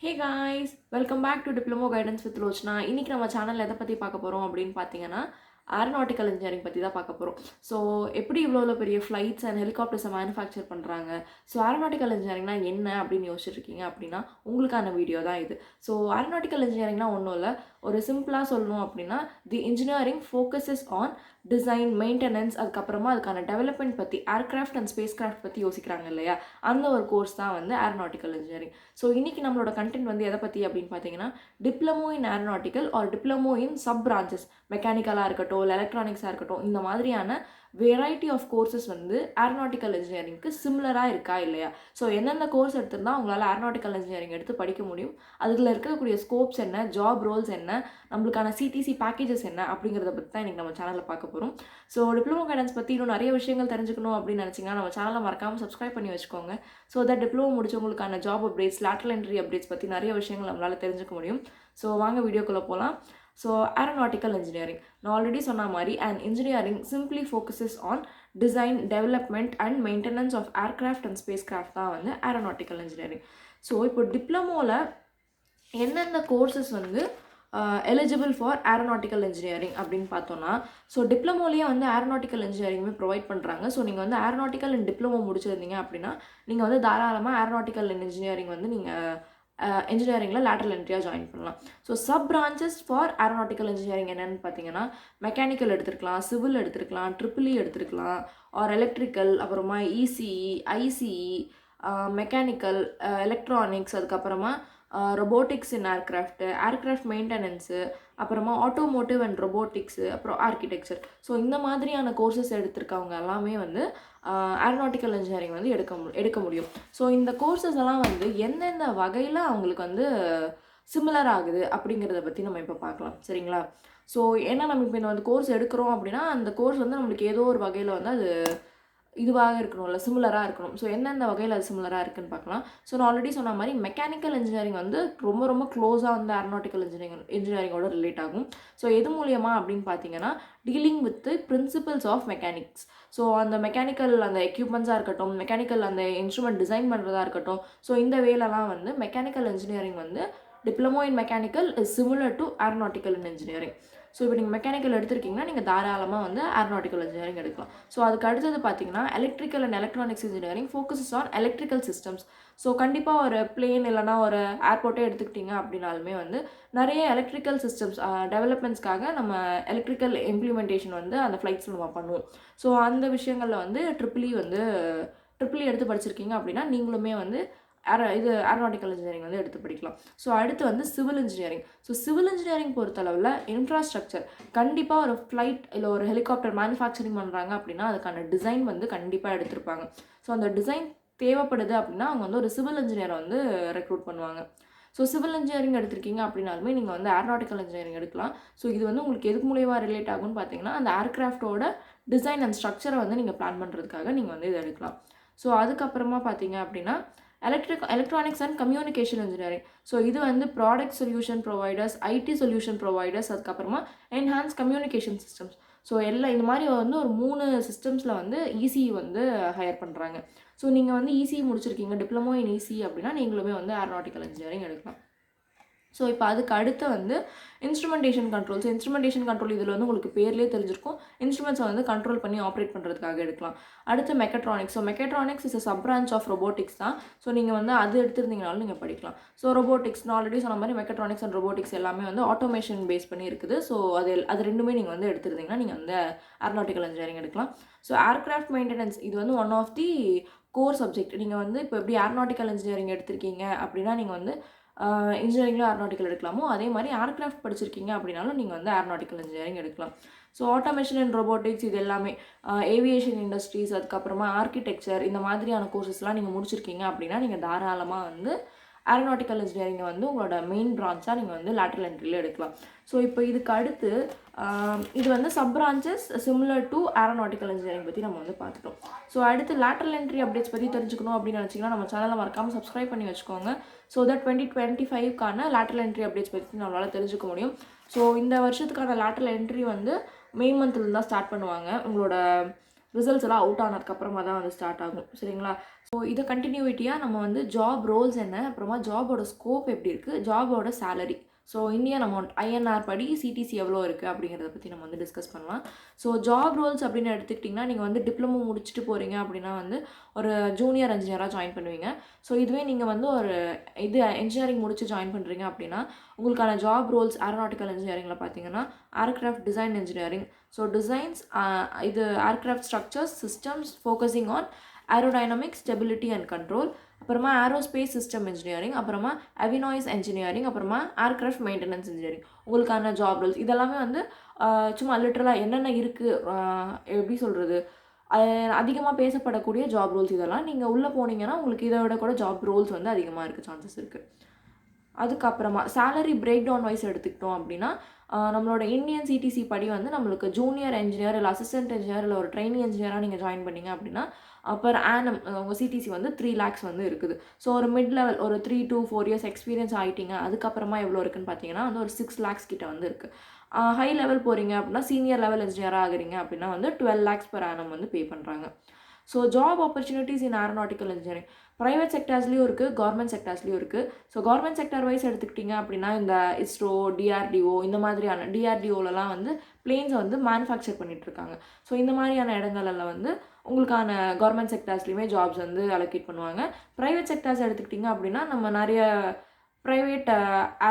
Hey guys, welcome back to diploma guidance with Lochana. இன்றைக்கி நம்ம சேனலில் எதை பற்றி பார்க்க போகிறோம் அப்படின்னு பார்த்தீங்கன்னா, ஏரோநாட்டிக்கல் இன்ஜினியரிங் பற்றி தான் பார்க்க போகிறோம். ஸோ எப்படி இவ்வளோ பெரிய ஃப்ளைட்ஸ் அண்ட் ஹெலிகாப்டர்ஸை மேனுஃபேக்சர் பண்ணுறாங்க, ஸோ ஏரோநாட்டிக்கல் இன்ஜினியரிங்னா என்ன அப்படின்னு யோசிச்சுருக்கீங்க அப்படின்னா உங்களுக்கான வீடியோ தான் இது. ஸோ ஏரோநாட்டிக்கல் இன்ஜினியரிங்னா ஒன்றும் இல்லை, ஒரு சிம்பிளாக சொல்லணும் அப்படின்னா தி engineering focuses on design, maintenance, அதுக்கப்புறமா அதுக்கான டெவலப்மெண்ட் பற்றி, ஏர்க்ராஃப்ட் அண்ட் ஸ்பேஸ் கிராஃப்ட் பற்றி யோசிக்கிறாங்க இல்லையா, அந்த ஒரு கோர்ஸ் தான் வந்து ஏரோநாட்டிக்கல் இன்ஜினியரிங். ஸோ இன்றைக்கி நம்மளோட கண்டென்ட் வந்து எதை பற்றி அப்படின்னு பார்த்தீங்கன்னா, diploma in aeronautical or diploma in sub branches, மெக்கானிக்கலாக இருக்கட்டும், எலக்ட்ரானிக்ஸாக இருக்கட்டும், இந்த மாதிரியான வெரைட்டி ஆஃப் கோர்சஸ் வந்து ஏரோநாட்டிக்கல் இன்ஜினியரிங்க்கு சிமிலராக இருக்கா இல்லையா. ஸோ எந்தெந்த கோர்ஸ் எடுத்திருந்தால் அவங்களால ஏரோநாட்டிக்கல் இன்ஜினியரிங் எடுத்து படிக்க முடியும், அதில் இருக்கக்கூடிய ஸ்கோப்ஸ் என்ன, ஜாப் ரோல்ஸ் என்ன, நம்மளுக்கான சிடிசி பேக்கேஜஸ் என்ன அப்படிங்கிறத பற்றி தான் இன்றைக்கி நம்ம சேனலில் பார்க்க போகிறோம். ஸோ டிப்ளமோ கைடன்ஸ் பற்றி இன்னும் நிறைய விஷயங்கள் தெரிஞ்சுக்கணும் அப்படின்னு நினச்சிங்கன்னா நம்ம சேனலை மறக்காமல் சப்ஸ்கிரைப் பண்ணி வச்சுக்கோங்க. ஸோ தட் டிப்ளமோ முடிச்சவங்களுக்கான job updates, lateral entry updates பற்றி நிறைய விஷயங்கள் நம்மளால் தெரிஞ்சுக்க முடியும். ஸோ வாங்க வீடியோக்குள்ளே போகலாம். ஸோ ஏரோநாட்டிக்கல் இன்ஜினியரிங் நான் ஆல்ரெடி சொன்ன மாதிரி, and engineering simply focuses on design, development and maintenance of aircraft and space craft தான் வந்து ஏரோநாட்டிக்கல் இன்ஜினியரிங். ஸோ இப்போ டிப்ளமோவில் எந்தெந்த கோர்சஸ் வந்து எலிஜிபிள் ஃபார் ஏரோநாட்டிக்கல் இன்ஜினியரிங் அப்படின்னு பார்த்தோன்னா, ஸோ டிப்ளமோலேயே வந்து ஏரோநாட்டிக்கல் இன்ஜினியரிங்குமே ப்ரொவைட் பண்ணுறாங்க. ஸோ நீங்கள் வந்து ஏரோநாட்டிக்கல் அண்ட் டிப்ளமோ முடிச்சிருந்தீங்க அப்படின்னா நீங்கள் வந்து தாராளமாக ஏரோநாட்டிக்கல் அண்ட் இன்ஜினியரிங் வந்து நீங்கள் இன்ஜினியரிங்கில் லேட்டரல் என்ட்ரியாக ஜாயின் பண்ணலாம். So sub branches for aeronautical engineering என்னென்னு பார்த்தீங்கன்னா, மெக்கானிக்கல் எடுத்துருக்கலாம், சிவில் எடுத்துருக்கலாம், ட்ரிபிள்இ எடுத்துருக்கலாம், ஆர் எலக்ட்ரிக்கல், அப்புறமா இசிஇ, ஐசிஇ, மெக்கானிக்கல், எலக்ட்ரானிக்ஸ், அதுக்கப்புறமா robotics in aircraft, aircraft maintenance, அப்புறமா ஆட்டோமோட்டிவ் அண்ட் ரொபோட்டிக்ஸு, அப்புறம் ஆர்கிடெக்சர். ஸோ இந்த மாதிரியான கோர்சஸ் எடுத்திருக்கவங்க எல்லாமே வந்து ஏரோநாட்டிக்கல் இன்ஜினியரிங் வந்து எடுக்க முடியும். ஸோ இந்த கோர்சஸ் எல்லாம் வந்து எந்தெந்த வகையில் அவங்களுக்கு வந்து சிமிலர் ஆகுது அப்படிங்கிறத பற்றி நம்ம இப்போ பார்க்கலாம், சரிங்களா. ஸோ ஏன்னா நம்ம இப்போ இந்த வந்து கோர்ஸ் எடுக்கிறோம் அப்படின்னா அந்த கோர்ஸ் வந்து நம்மளுக்கு ஏதோ ஒரு வகையில் வந்து அது இதுவாக இருக்கணும்ல, சிமிலராக இருக்கணும். ஸோ எந்தெந்த வகையில் அது சிமிலராக இருக்குதுன்னு பார்க்கலாம். ஸோ நான் ஆல்ரெடி சொன்ன மாதிரி மெக்கானிக்கல் இன்ஜினியரிங் வந்து ரொம்ப ரொம்ப க்ளோஸாக வந்து ஏரோநாட்டிக்கல் இன்ஜினியரிங்கோட ரிலேட் ஆகும். ஸோ எது மூலியமா அப்படின்னு பார்த்தீங்கன்னா, dealing with principles of mechanics. So அந்த மெக்கானிக்கல் அந்த எக்யூப்மெண்ட்ஸாக இருக்கட்டும், மெக்கானிக்கல் அந்த இன்ஸ்ட்ருமெண்ட் டிசைன் பண்ணுறதா இருக்கட்டும், ஸோ இந்த வேலைலாம் வந்து மெக்கானிக்கல் இன்ஜினியரிங் வந்து diploma in mechanical is similar to aeronautical in engineering. So இப்போ நீங்கள் மெக்கானிக்கல் எடுத்திருக்கீங்கன்னா நீங்கள் தாராளமாக வந்து ஏரோநாட்டிக்கல் இன்ஜினியரிங் எடுக்கலாம். ஸோ அதுக்கு அடுத்தது பார்த்தீங்கன்னா, electrical and electronics engineering focuses on electrical systems. So கண்டிப்பாக ஒரு பிளேன் இல்லைனா ஒரு ஏர்போர்ட்டே எடுத்துக்கிட்டிங்க அப்படின்னாலுமே வந்து நிறைய எலக்ட்ரிக்கல் சிஸ்டம்ஸ் டெவலப்மெண்ட்ஸ்க்காக நம்ம எலக்ட்ரிக்கல் இம்ப்ளிமெண்டேஷன் வந்து அந்த ஃப்ளைட்ஸில் நம்ம பண்ணுவோம். ஸோ அந்த விஷயங்களில் வந்து ட்ரிபிள்இ எடுத்து படிச்சிருக்கீங்க அப்படின்னா நீங்களுமே வந்து ஏரோநாட்டிக்கல் இன்ஜினியரிங் வந்து எடுத்து படிக்கலாம். ஸோ அடுத்து வந்து civil engineering. So civil engineering பொறுத்தளவில் இன்ஃப்ராஸ்ட்ரக்சர், கண்டிப்பாக ஒரு ஃப்ளைட் இல்லை ஒரு ஹெலிகாப்டர் மேனுஃபேக்சரிங் பண்ணுறாங்க அப்படின்னா அதுக்கான டிசைன் வந்து கண்டிப்பாக எடுத்திருப்பாங்க. ஸோ அந்த டிசைன் தேவைப்படுது அப்படின்னா அவங்க வந்து ஒரு சிவில் இன்ஜினியரை வந்து ரெக்ரூட் பண்ணுவாங்க. ஸோ சிவில் இன்ஜினியரிங் எடுத்திருக்கீங்க அப்படின்னாலுமே நீங்கள் வந்து ஏரோநாட்டிக்கல் இன்ஜினியரிங் எடுக்கலாம். ஸோ இது வந்து உங்களுக்கு எதுக்கு மூலியமாக ரிலேட் ஆகும்னு பார்த்தீங்கன்னா, அந்த ஏர்க்ராஃப்டோட டிசைன் அண்ட் ஸ்ட்ரக்சரை வந்து நீங்கள் பிளான் பண்ணுறதுக்காக நீங்கள் வந்து இதை எடுக்கலாம். ஸோ அதுக்கப்புறமா பார்த்தீங்க அப்படின்னா, electronics and communication engineering. So இது வந்து product solution providers, IT solution providers, அதுக்கப்புறமா என்ஹான்ஸ் கம்யூனிகேஷன் சிஸ்டம்ஸ். ஸோ எல்லாம் இந்த மாதிரி வந்து ஒரு 3 சிஸ்டம்ஸில் வந்து இசிஇ வந்து ஹையர் பண்ணுறாங்க. ஸோ நீங்கள் வந்து இசிஇ முடிச்சிருக்கீங்க, டிப்ளமோ இன் இசிஇ அப்படின்னா நீங்களுமே வந்து ஏரோநாட்டிக்கல் இன்ஜினியரிங் எடுக்கலாம். ஸோ இப்போ அதுக்கு அடுத்து வந்து instrumentation control. So instrumentation control இதில் வந்து உங்களுக்கு பேர்லேயே தெரிஞ்சிருக்கும், இன்ஸ்ட்ருமெண்ட்ஸை வந்து கண்ட்ரோல் பண்ணி ஆப்ரேட் பண்ணுறதுக்காக எடுக்கலாம். அடுத்து mechatronics. So mechatronics is sub branch of robotics தான். ஸோ நீங்கள் வந்து அது எடுத்திருந்தீங்கனாலும் நீங்கள் படிக்கலாம். ஸோ ரொபோட்டிக்ஸ் நான் ஆல்ரெடி சொன்ன மாதிரி மெக்கட்ரானிக்ஸ் அண்ட் ரொபோட்டிக்ஸ் எல்லாமே வந்து ஆட்டோமேஷன் பேஸ் பண்ணி இருக்குது. ஸோ அது ரெண்டுமே நீங்கள் வந்து எடுத்திருந்தீங்கன்னா நீங்கள் வந்து ஏரோநாட்டிக்கல் இன்ஜினியரிங் எடுக்கலாம். ஸோ ஏர்க்ராஃப்ட் மெயின்டெனன்ஸ் இது வந்து one of the core subject. நீங்கள் வந்து இப்போ எப்படி ஏரோநாட்டிக்கல் இன்ஜினியரிங் எடுத்திருக்கீங்க அப்படின்னா நீங்கள் வந்து இன்ஜினியரிங்கில் ஏரோநாட்டிக்கல் எடுக்கலாமோ அதே மாதிரி ஏர்க்ராஃப்ட் படிச்சிருக்கீங்க அப்படின்னாலும் நீங்கள் வந்து ஏரோநாட்டிக்கல் இன்ஜினியரிங் எடுக்கலாம். ஸோ ஆட்டோமேஷன் அண்ட் ரொபோட்டிக்ஸ் இது எல்லாமே ஏவியேஷன் இண்டஸ்ட்ரீஸ், அதுக்கப்புறமா ஆர்கிடெக்சர், இந்த மாதிரியான கோர்சஸ்லாம் நீங்கள் முடிச்சிருக்கீங்க அப்படின்னா நீங்கள் தாராளமாக வந்து ஏரோநாட்டிக்கல் இன்ஜினியரிங்கை வந்து உங்களோட மெயின் பிரான்ச்சாக நீங்கள் வந்து லேட்டரல் என்ட்ரியில் எடுக்கலாம். ஸோ இப்போ இதுக்கு அடுத்து இது வந்து sub branches similar to aeronautical engineering பற்றி நம்ம வந்து பார்த்துட்டோம். ஸோ அடுத்து லேட்டரல் என்ட்ரி அப்டேட்ஸ் பற்றி தெரிஞ்சுக்கணும் அப்படின்னு நினச்சிங்கன்னா நம்ம சேனலை மறக்காமல் சப்ஸ்கிரைப் பண்ணி வச்சுக்கோங்க. ஸோ தட் 2025க்கான லேட்டரல் என்ட்ரி அப்டேட்ஸ் பற்றி நம்மளால் தெரிஞ்சுக்க முடியும். ஸோ இந்த வருஷத்துக்கான லேட்டரல் என்ட்ரி வந்து மே மந்த்லேருந்து தான் ஸ்டார்ட் பண்ணுவாங்க. உங்களோட ரிசல்ட்ஸ் எல்லாம் அவுட் ஆனதுக்கப்புறமா தான் வந்து ஸ்டார்ட் ஆகும், சரிங்களா. ஸோ இத கன்டினியூட்டியா நம்ம வந்து ஜாப் ரோல்ஸ் என்ன, அப்புறமா ஜாபோட ஸ்கோப் எப்படி இருக்கு, ஜாபோட salary, so Indian amount INR படி சிடிசி எவ்வளோ இருக்குது அப்படிங்கிறத பற்றி நம்ம வந்து டிஸ்கஸ் பண்ணலாம். ஸோ ஜாப் ரோல்ஸ் அப்படின்னு எடுத்துக்கிட்டிங்கன்னா, நீங்கள் வந்து டிப்ளமோ முடிச்சுட்டு போகிறீங்க அப்படின்னா வந்து ஒரு ஜூனியர் இன்ஜினியராக ஜாயின் பண்ணுவீங்க. ஸோ இதுவே நீங்கள் வந்து ஒரு இன்ஜினியரிங் முடிச்சு ஜாயின் பண்ணுறீங்க அப்படின்னா உங்களுக்கான ஜாப் ரோல்ஸ் ஏரோநாட்டிக்கல் இன்ஜினியரிங்கில் பார்த்தீங்கன்னா aircraft design engineering. So designs இது aircraft structures systems focusing on aerodynamics stability and control, அப்புறமா ஏரோஸ்பேஸ் சிஸ்டம் இன்ஜினியரிங், அப்புறமா அவினாய்ஸ் இன்ஜினியரிங், அப்புறமா ஏர்க்ராஃப்ட் மெயின்டெனன்ஸ் இன்ஜினியரிங். உங்களுக்கான ஜாப் ரோல்ஸ் இதெல்லாமே வந்து சும்மா லிட்ரலாக என்னென்ன இருக்குது, எப்படி சொல்கிறது, அதிகமாக பேசப்படக்கூடிய ஜாப் ரோல்ஸ். இதெல்லாம் நீங்கள் உள்ளே போனீங்கன்னா உங்களுக்கு இதை விட கூட ஜாப் ரோல்ஸ் வந்து அதிகமாக இருக்க சான்சஸ் இருக்குது. அதுக்கப்புறமா சேலரி பிரேக் டவுன் வைஸ் எடுத்துக்கிட்டோம் அப்படின்னா நம்மளோட இந்தியன் சிடிசி படி வந்து நம்மளுக்கு ஜூனியர் இன்ஜினியர் இல்லை அசிஸ்டன்ட் இன்ஜினியர் இல்லை ஒரு ட்ரெயினி இன்ஜினியராக நீங்கள் ஜாயின் பண்ணீங்க அப்படின்னா பர் ஆனம் உங்கள் சிடிசி வந்து 3 lakhs வந்து இருக்குது. ஸோ ஒரு மிட் லெவல் ஒரு 3 to 4 years எக்ஸ்பீரியன்ஸ் ஆகிட்டீங்க அதுக்கப்புறமா எவ்வளோ இருக்குன்னு பார்த்தீங்கன்னா வந்து ஒரு 6 lakhs கிட்ட வந்து இருக்குது. ஹை லெவல் போகிறீங்க அப்படின்னா சீனியர் லெவல் இன்ஜினியராக ஆகுறீங்க அப்படின்னா வந்து 12 lakhs per annum வந்து பே பண்ணுறாங்க. So job opportunities in aeronautical engineering private செக்டர்ஸ்லேயும் இருக்குது, கவர்மெண்ட் செக்டர்ஸ்லேயும் இருக்குது. ஸோ கவர்மெண்ட் செக்டர் வைஸ் எடுத்துக்கிட்டிங்க அப்படின்னா இந்த இஸ்ரோ, டிஆர்டிஓ இந்த மாதிரியான டிஆர்டிஓலலாம் வந்து பிளேன்ஸை வந்து மேனுஃபேக்சர் பண்ணிகிட்ருக்காங்க. ஸோ இந்த மாதிரியான இடங்களில் வந்து உங்களுக்கான கவர்மெண்ட் செக்டர்ஸ்லையுமே ஜாப்ஸ் வந்து அலோகேட் பண்ணுவாங்க. ப்ரைவேட் செக்டர்ஸ் எடுத்துக்கிட்டிங்க அப்படின்னா நம்ம நிறைய ப்ரைவேட்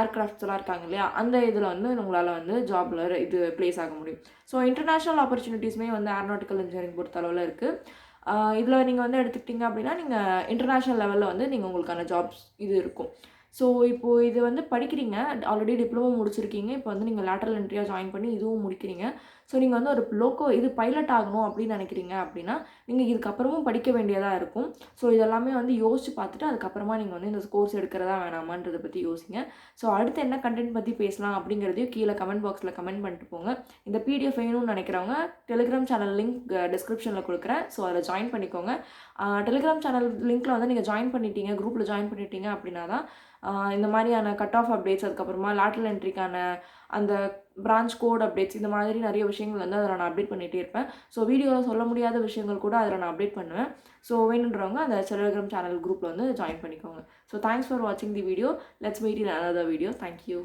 ஏர்க்ராஃப்ட்ஸ்லாம் இருக்காங்க இல்லையா, அந்த இதில் வந்து உங்களால் வந்து ஜாபில் இது ப்ளேஸ் ஆக முடியும். ஸோ இன்டர்நேஷ்னல் ஆப்பர்ச்சுனிட்டிஸுமே வந்து ஏரோநாட்டிக்கல் இன்ஜினியரிங் பொறுத்தளவில் இருக்குது. இதில் நீங்கள் வந்து எடுத்துக்கிட்டிங்க அப்படின்னா நீங்கள் இன்டர்நேஷ்னல் லெவலில் வந்து நீங்கள் உங்களுக்கான ஜாப்ஸ் இது இருக்கும். ஸோ இப்போது இது வந்து படிக்கிறீங்க, ஆல்ரெடி டிப்ளமோ முடிச்சிருக்கீங்க, இப்போ வந்து நீங்கள் லேட்டரல் என்ட்ரியாக ஜாயின் பண்ணி இதுவும் முடிக்கிறீங்க. ஸோ நீங்கள் வந்து ஒரு இது பைலட் ஆகணும் அப்படின்னு நினைக்கிறீங்க அப்படின்னா நீங்கள் இதுக்கப்புறமும் படிக்க வேண்டியதாக இருக்கும். ஸோ இதெல்லாமே வந்து யோசிச்சு பார்த்துட்டு அதுக்கப்புறமா நீங்கள் வந்து இந்த கோர்ஸ் எடுக்கிறதா வேணாமான்றதை பற்றி யோசிங்க. ஸோ அடுத்து என்ன கண்டென்ட் பற்றி பேசலாம் அப்படிங்கிறதையும் கீழே கமெண்ட் பாக்ஸில் கமெண்ட் பண்ணிட்டு போங்க. இந்த பிடிஎஃப் வேணும்னு நினைக்கிறவங்க டெலிகிராம் சேனல் லிங்க் டிஸ்கிரிப்ஷனில் கொடுக்குறேன். ஸோ அதில் ஜாயின் பண்ணிக்கோங்க. டெலிகிராம் சேனல் லிங்க்கில் வந்து நீங்கள் ஜாயின் பண்ணிட்டீங்க, குரூப்பில் ஜாயின் பண்ணிட்டீங்க அப்படின்னா தான் இந்த மாதிரியான கட் ஆஃப் அப்டேட்ஸ், அதுக்கப்புறமா லேட்டரல் என்ட்ரிக்கான அந்த பிரான்ச் கோட் அப்டேட்ஸ், இந்த மாதிரி நிறைய விஷயங்கள் வந்து அதில் நான் அப்டேட் பண்ணிகிட்டே இருப்பேன். ஸோ வீடியோவில் சொல்ல முடியாத விஷயங்கள் கூட அதில் நான் அப்டேட் பண்ணுவேன். ஸோ வேணுன்றவங்க அந்த டெலிகிராம் சேனல் குரூப்பில் வந்து ஜாயின் பண்ணிக்கோங்க. ஸோ தேங்க்ஸ் ஃபார் வாட்சிங் the video. Let's meet in another video. Thank you.